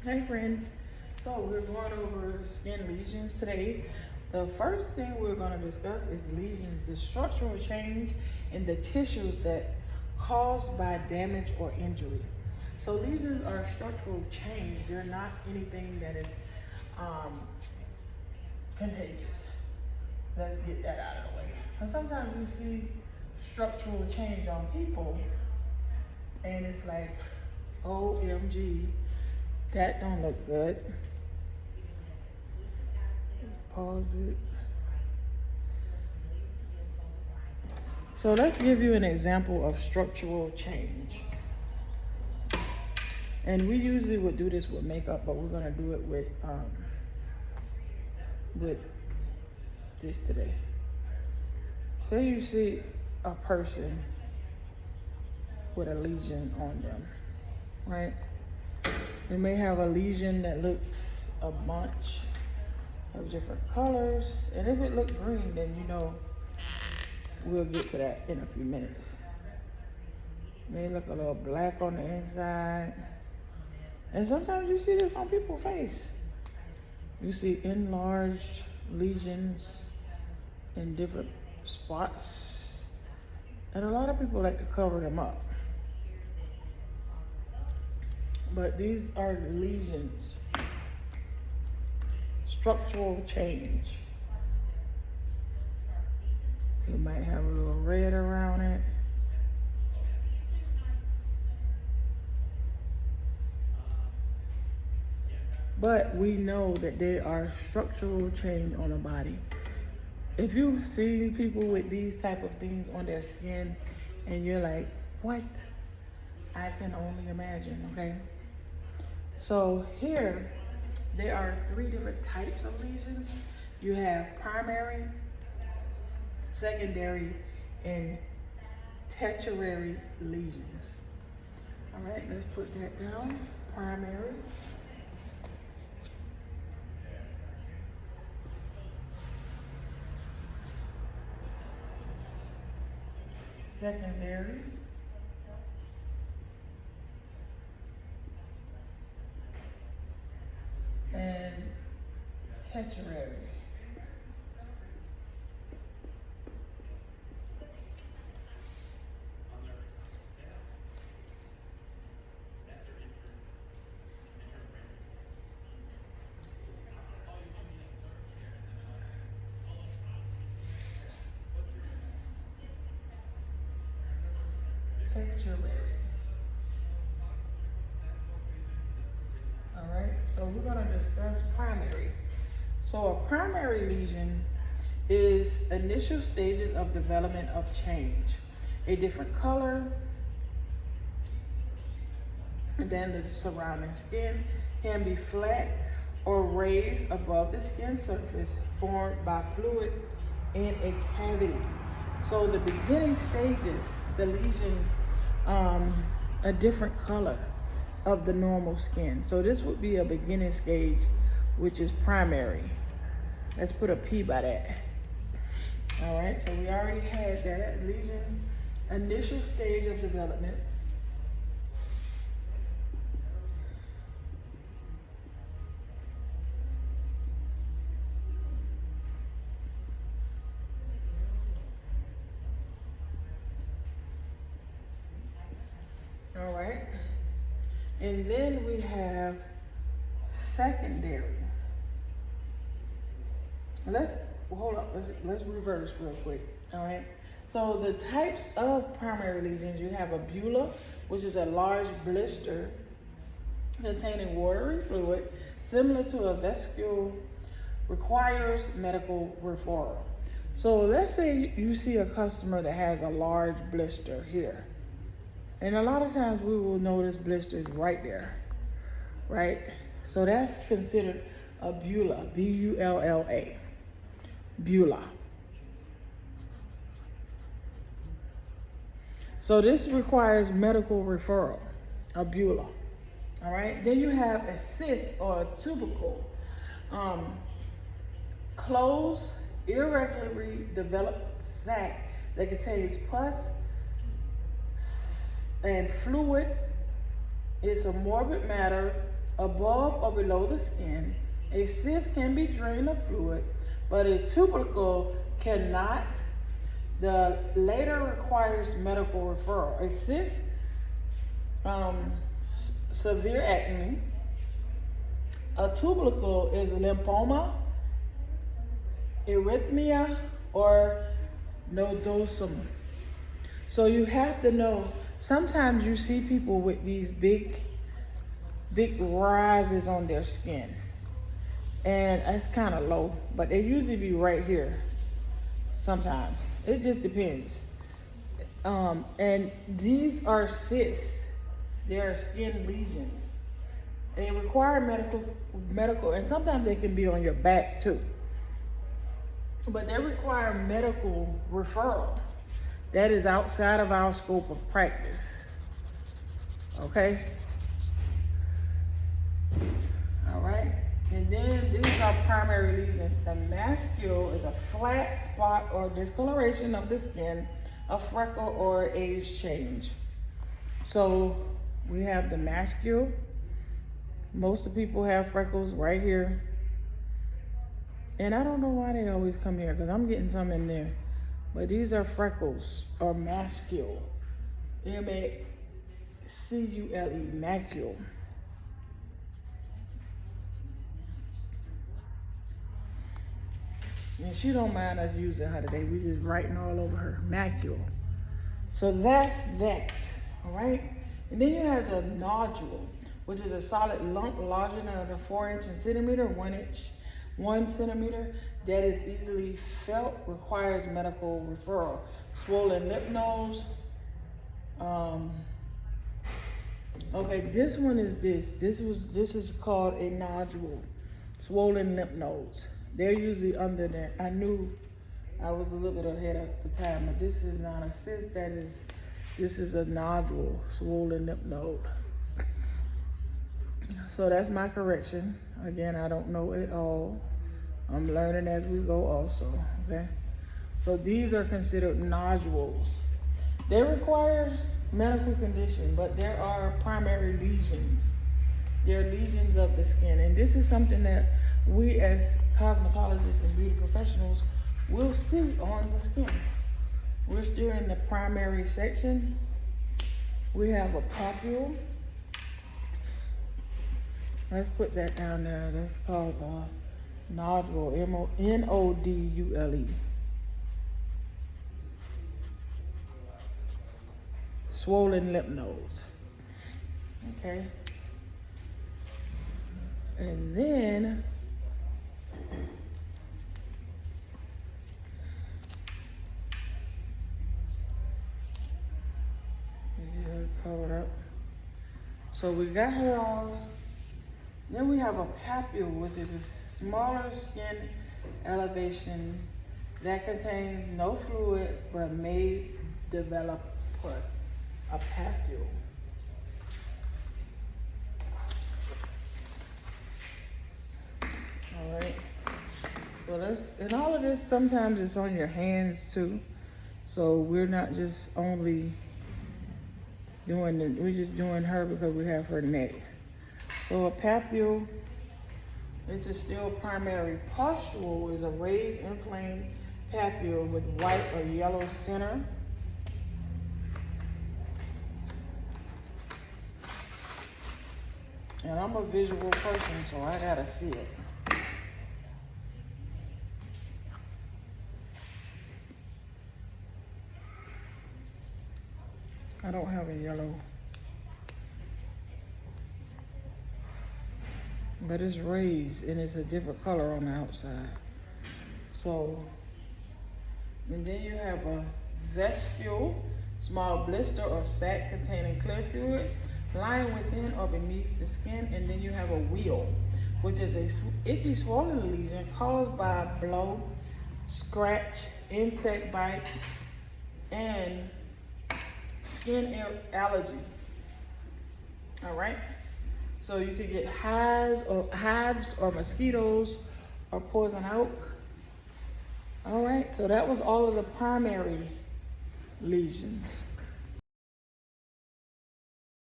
Hey friends, so we're going over skin lesions today. The first thing we're going to discuss is lesions, the structural change in the tissues that caused by damage or injury. So lesions are structural change. They're not anything that is contagious. Let's get that out of the way. And sometimes we see structural change on people and it's like, OMG. That don't look good. Pause it. So let's give you an example of structural change. And we usually would do this with makeup, but we're gonna do it with this today. Say you see a person with a lesion on them, right? They may have a lesion that looks a bunch of different colors. And if it looks green, then you know we'll get to that in a few minutes. It may look a little black on the inside. And sometimes you see this on people's face. You see enlarged lesions in different spots. And a lot of people like to cover them up. But these are lesions, structural change. You might have a little red around it. But we know that there are structural change on the body. If you see people with these type of things on their skin and you're like, what? I can only imagine, okay? So here, there are 3 different types of lesions. You have primary, secondary, and tertiary lesions. All right, let's put that down. Primary. Secondary. And tertiary. Tertiary. Alright, so we're going to discuss primary. So a primary lesion is initial stages of development of change. A different color than the surrounding skin, can be flat or raised above the skin surface, formed by fluid in a cavity. So the beginning stages, the lesion, a different color of the normal skin. So this would be a beginning stage, which is primary. Let's put a P by that. All right, so we already had that lesion, initial stage of development. All right, and then we have secondary. Let's reverse real quick. All right, so the types of primary lesions, you have a bulla, which is a large blister containing watery fluid similar to a vesicule, requires medical referral. So let's say you see a customer that has a large blister here. And a lot of times we will notice blisters right there, right? So that's considered a bulla, B-U-L-L-A, bulla. So this requires medical referral, a bulla, all right? Then you have a cyst or a tubercle, closed, irregularly developed sac that contains pus and fluid. It's a morbid matter above or below the skin. A cyst can be drained of fluid, but a tubercle cannot. The latter requires medical referral. A cyst, severe acne. A tubercle is lymphoma, erythema, or nodosum. So you have to know, sometimes you see people with these big rises on their skin. And it's kind of low, but they usually be right here sometimes. It just depends. And these are cysts. They are skin lesions. They require medical, and sometimes they can be on your back too. But they require medical referral. That is outside of our scope of practice. Okay? All right? And then these are primary lesions. The mascule is a flat spot or discoloration of the skin, a freckle or age change. So we have the mascule. Most of the people have freckles right here. And I don't know why they always come here, because I'm getting some in there. But these are freckles or mascule. M-A-C-U-L-E, macule. And she don't mind us using her today. We just writing all over her, macule. So that's that, all right? And then you have a nodule, which is a solid lump larger than a 4-inch in centimeter, 1 centimeter, that is easily felt, requires medical referral. Swollen lymph nodes. Okay, this one is this. This is called a nodule. Swollen lymph nodes. They're usually under there. I knew I was a little bit ahead at the time, but this is not a cyst. This is a nodule, swollen lymph node. So that's my correction. Again, I don't know it all. I'm learning as we go also, okay? So these are considered nodules. They require medical condition, but there are primary lesions. They're lesions of the skin. And this is something that we as cosmetologists and beauty professionals will see on the skin. We're still in the primary section. We have a papule. Let's put that down there. That's called nodule, N-O-D-U-L-E. Swollen lymph nodes. Okay. And then covered up. So we got her all. Then we have a papule, which is a smaller skin elevation that contains no fluid but may develop pus. A papule. All right. So and all of this sometimes it's on your hands too. So we're not just only we're just doing her because we have her neck. So a papule is a still primary. Pustule is a raised, inflamed papule with white or yellow center. And I'm a visual person, so I gotta see it. I don't have a yellow. But it's raised and it's a different color on the outside. So, and then you have a vestibule, small blister or sac containing clear fluid lying within or beneath the skin. And then you have a wheal, which is a itchy swollen lesion caused by a blow, scratch, insect bite, and skin allergy. All right. So you could get hives or mosquitoes or poison oak. All right, so that was all of the primary lesions.